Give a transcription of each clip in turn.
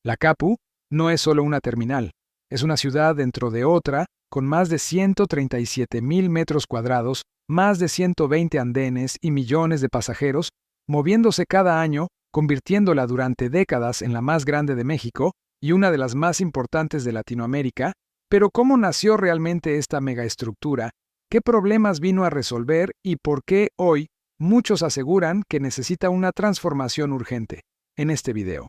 La Capu no es solo una terminal, es una ciudad dentro de otra, con más de 137,000 metros cuadrados, más de 120 andenes y millones de pasajeros, moviéndose cada año, convirtiéndola durante décadas en la más grande de México y una de las más importantes de Latinoamérica. Pero ¿cómo nació realmente esta megaestructura? ¿Qué problemas vino a resolver y por qué hoy muchos aseguran que necesita una transformación urgente? En este video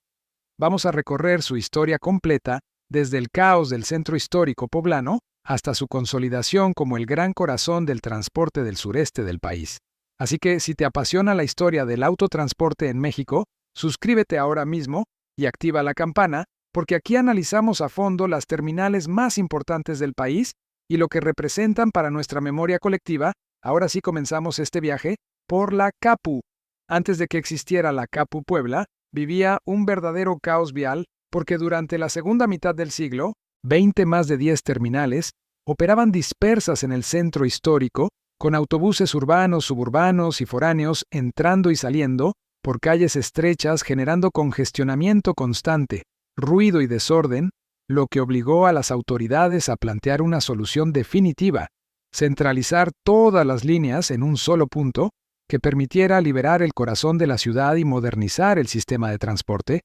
vamos a recorrer su historia completa, desde el caos del centro histórico poblano hasta su consolidación como el gran corazón del transporte del sureste del país. Así que si te apasiona la historia del autotransporte en México, suscríbete ahora mismo y activa la campana, porque aquí analizamos a fondo las terminales más importantes del país y lo que representan para nuestra memoria colectiva. Ahora sí comenzamos este viaje por la Capu. Antes de que existiera la Capu Puebla, vivía un verdadero caos vial, porque durante la segunda mitad del siglo, 20 más de 10 terminales operaban dispersas en el centro histórico, con autobuses urbanos, suburbanos y foráneos entrando y saliendo por calles estrechas, generando congestionamiento constante, ruido y desorden, lo que obligó a las autoridades a plantear una solución definitiva: centralizar todas las líneas en un solo punto que permitiera liberar el corazón de la ciudad y modernizar el sistema de transporte.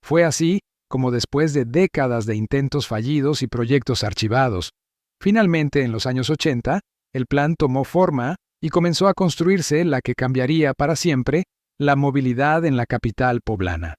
Fue así como, después de décadas de intentos fallidos y proyectos archivados, finalmente en los años 80, el plan tomó forma y comenzó a construirse la que cambiaría para siempre la movilidad en la capital poblana.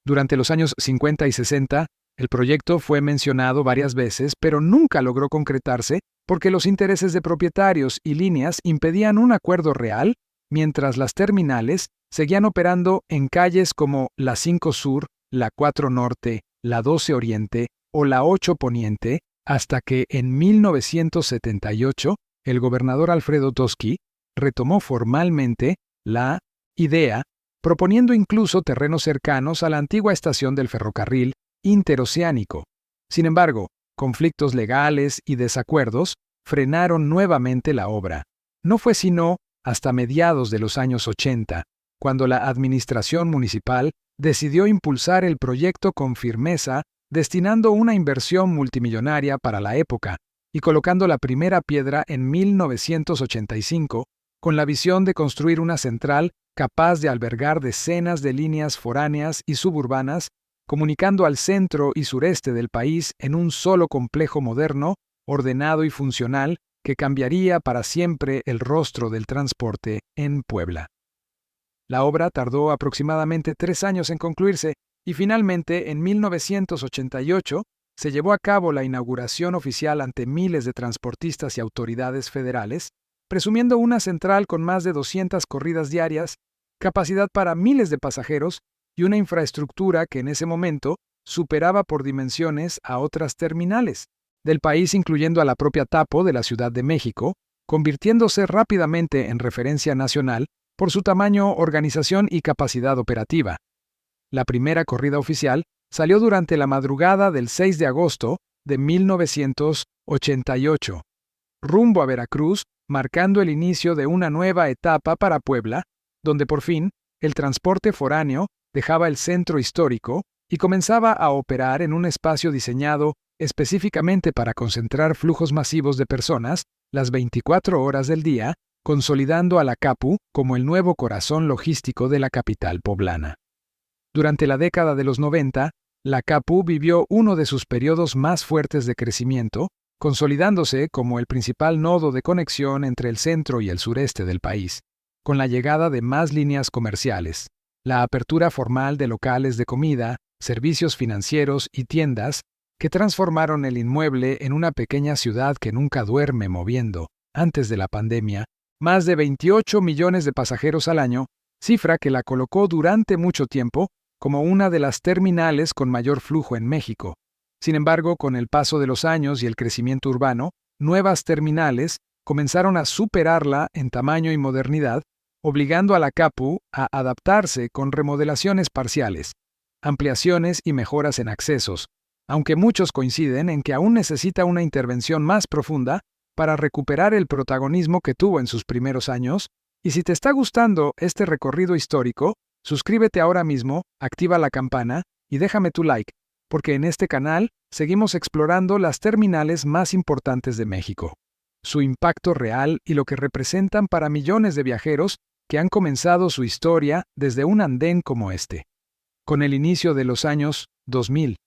Durante los años 50 y 60, el proyecto fue mencionado varias veces, pero nunca logró concretarse porque los intereses de propietarios y líneas impedían un acuerdo real, mientras las terminales seguían operando en calles como la 5 Sur, la 4 Norte, la 12 Oriente o la 8 Poniente, hasta que en 1978 el gobernador Alfredo Toski retomó formalmente la idea, proponiendo incluso terrenos cercanos a la antigua estación del ferrocarril interoceánico. Sin embargo, conflictos legales y desacuerdos frenaron nuevamente la obra. No fue sino hasta mediados de los años 80, cuando la administración municipal decidió impulsar el proyecto con firmeza, destinando una inversión multimillonaria para la época y colocando la primera piedra en 1985, con la visión de construir una central capaz de albergar decenas de líneas foráneas y suburbanas, comunicando al centro y sureste del país en un solo complejo moderno, ordenado y funcional, que cambiaría para siempre el rostro del transporte en Puebla. La obra tardó aproximadamente 3 años en concluirse y finalmente, en 1988, se llevó a cabo la inauguración oficial ante miles de transportistas y autoridades federales, presumiendo una central con más de 200 corridas diarias, capacidad para miles de pasajeros y una infraestructura que en ese momento superaba por dimensiones a otras terminales del país, incluyendo a la propia Tapo de la Ciudad de México, convirtiéndose rápidamente en referencia nacional por su tamaño, organización y capacidad operativa. La primera corrida oficial salió durante la madrugada del 6 de agosto de 1988, rumbo a Veracruz, marcando el inicio de una nueva etapa para Puebla, donde por fin el transporte foráneo dejaba el centro histórico y comenzaba a operar en un espacio diseñado específicamente para concentrar flujos masivos de personas las 24 horas del día, consolidando a la Capu como el nuevo corazón logístico de la capital poblana. Durante la década de los 90, la Capu vivió uno de sus periodos más fuertes de crecimiento, consolidándose como el principal nodo de conexión entre el centro y el sureste del país, con la llegada de más líneas comerciales, la apertura formal de locales de comida, servicios financieros y tiendas que transformaron el inmueble en una pequeña ciudad que nunca duerme, moviendo, antes de la pandemia, más de 28 millones de pasajeros al año, cifra que la colocó durante mucho tiempo como una de las terminales con mayor flujo en México. Sin embargo, con el paso de los años y el crecimiento urbano, nuevas terminales comenzaron a superarla en tamaño y modernidad, obligando a la Capu a adaptarse con remodelaciones parciales, ampliaciones y mejoras en accesos, aunque muchos coinciden en que aún necesita una intervención más profunda para recuperar el protagonismo que tuvo en sus primeros años. Y si te está gustando este recorrido histórico, suscríbete ahora mismo, activa la campana y déjame tu like. porque en este canal seguimos explorando las terminales más importantes de México, su impacto real y lo que representan para millones de viajeros que han comenzado su historia desde un andén como este. Con el inicio de los años 2000,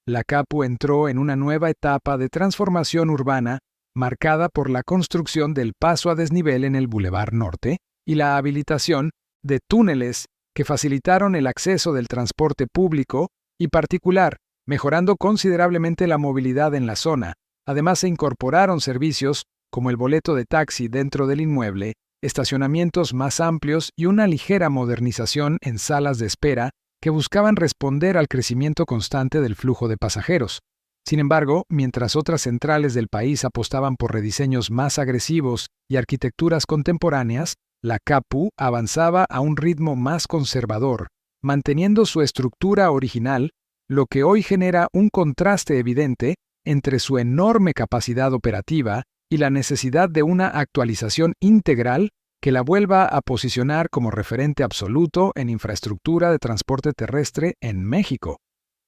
la CAPU entró en una nueva etapa de transformación urbana marcada por la construcción del paso a desnivel en el Boulevard Norte y la habilitación de túneles que facilitaron el acceso del transporte público y particular, mejorando considerablemente la movilidad en la zona. Además, se incorporaron servicios como el boleto de taxi dentro del inmueble, estacionamientos más amplios y una ligera modernización en salas de espera que buscaban responder al crecimiento constante del flujo de pasajeros. Sin embargo, mientras otras centrales del país apostaban por rediseños más agresivos y arquitecturas contemporáneas, la CAPU avanzaba a un ritmo más conservador, manteniendo su estructura original, lo que hoy genera un contraste evidente entre su enorme capacidad operativa y la necesidad de una actualización integral que la vuelva a posicionar como referente absoluto en infraestructura de transporte terrestre en México.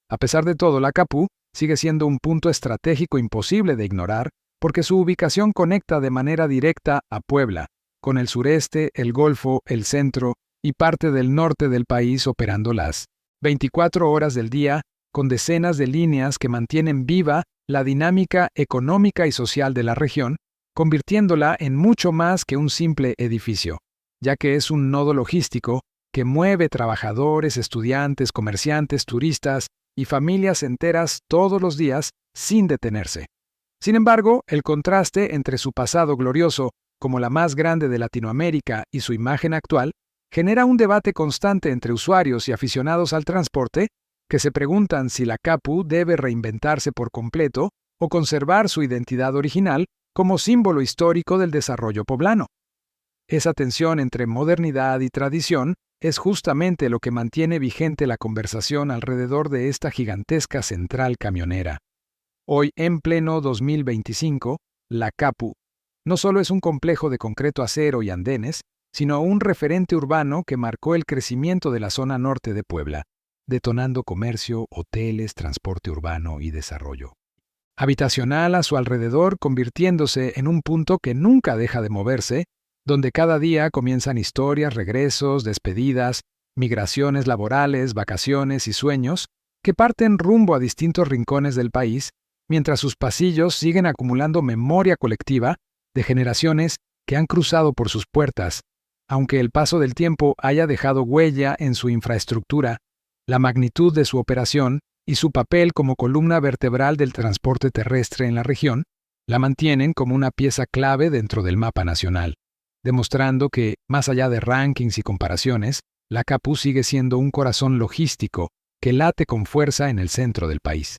A pesar de todo, la CAPU sigue siendo un punto estratégico imposible de ignorar porque su ubicación conecta de manera directa a Puebla, con el sureste, el Golfo, el centro y parte del norte del país operando las 24 horas del día, con decenas de líneas que mantienen viva la dinámica económica y social de la región, convirtiéndola en mucho más que un simple edificio, ya que es un nodo logístico que mueve trabajadores, estudiantes, comerciantes, turistas y familias enteras todos los días sin detenerse. Sin embargo, el contraste entre su pasado glorioso como la más grande de Latinoamérica y su imagen actual genera un debate constante entre usuarios y aficionados al transporte que se preguntan si la CAPU debe reinventarse por completo o conservar su identidad original como símbolo histórico del desarrollo poblano. Esa tensión entre modernidad y tradición es justamente lo que mantiene vigente la conversación alrededor de esta gigantesca central camionera. Hoy, en pleno 2025, la CAPU no solo es un complejo de concreto acero y andenes, sino un referente urbano que marcó el crecimiento de la zona norte de Puebla, detonando comercio, hoteles, transporte urbano y desarrollo habitacional a su alrededor, convirtiéndose en un punto que nunca deja de moverse, donde cada día comienzan historias, regresos, despedidas, migraciones laborales, vacaciones y sueños que parten rumbo a distintos rincones del país, mientras sus pasillos siguen acumulando memoria colectiva de generaciones que han cruzado por sus puertas. Aunque el paso del tiempo haya dejado huella en su infraestructura, la magnitud de su operación y su papel como columna vertebral del transporte terrestre en la región la mantienen como una pieza clave dentro del mapa nacional, demostrando que, más allá de rankings y comparaciones, la CAPU sigue siendo un corazón logístico que late con fuerza en el centro del país.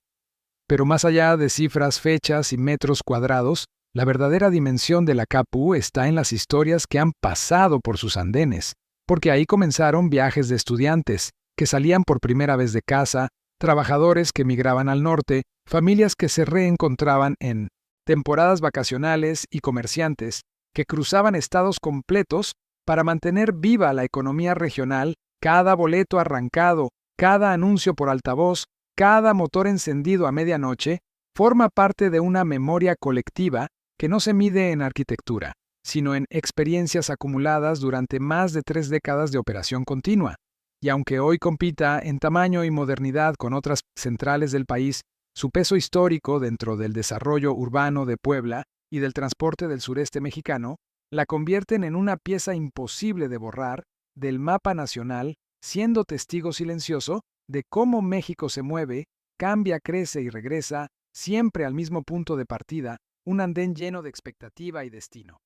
Pero más allá de cifras, fechas y metros cuadrados, la verdadera dimensión de la CAPU está en las historias que han pasado por sus andenes, porque ahí comenzaron viajes de estudiantes que salían por primera vez de casa, trabajadores que migraban al norte, familias que se reencontraban en temporadas vacacionales y comerciantes que cruzaban estados completos para mantener viva la economía regional. Cada boleto arrancado, cada anuncio por altavoz, cada motor encendido a medianoche, forma parte de una memoria colectiva que no se mide en arquitectura, sino en experiencias acumuladas durante más de 3 décadas de operación continua. Y aunque hoy compita en tamaño y modernidad con otras centrales del país, su peso histórico dentro del desarrollo urbano de Puebla y del transporte del sureste mexicano la convierten en una pieza imposible de borrar del mapa nacional, siendo testigo silencioso de cómo México se mueve, cambia, crece y regresa, siempre al mismo punto de partida, un andén lleno de expectativa y destino.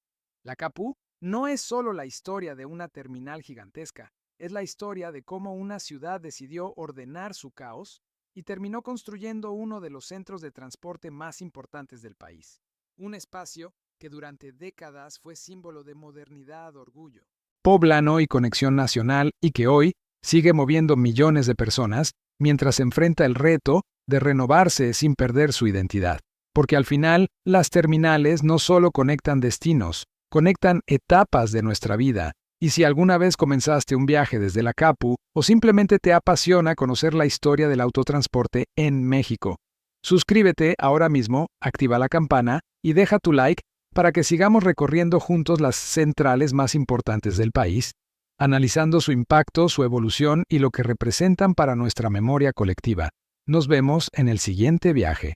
La CAPU no es solo la historia de una terminal gigantesca, es la historia de cómo una ciudad decidió ordenar su caos y terminó construyendo uno de los centros de transporte más importantes del país. Un espacio que durante décadas fue símbolo de modernidad, orgullo poblano y conexión nacional y que hoy sigue moviendo millones de personas mientras enfrenta el reto de renovarse sin perder su identidad. Porque al final, las terminales no solo conectan destinos, conectan etapas de nuestra vida Y si alguna vez comenzaste un viaje desde la Capu o simplemente te apasiona conocer la historia del autotransporte en México, suscríbete ahora mismo, activa la campana y deja tu like para que sigamos recorriendo juntos las centrales más importantes del país, analizando su impacto, su evolución y lo que representan para nuestra memoria colectiva. Nos vemos en el siguiente viaje.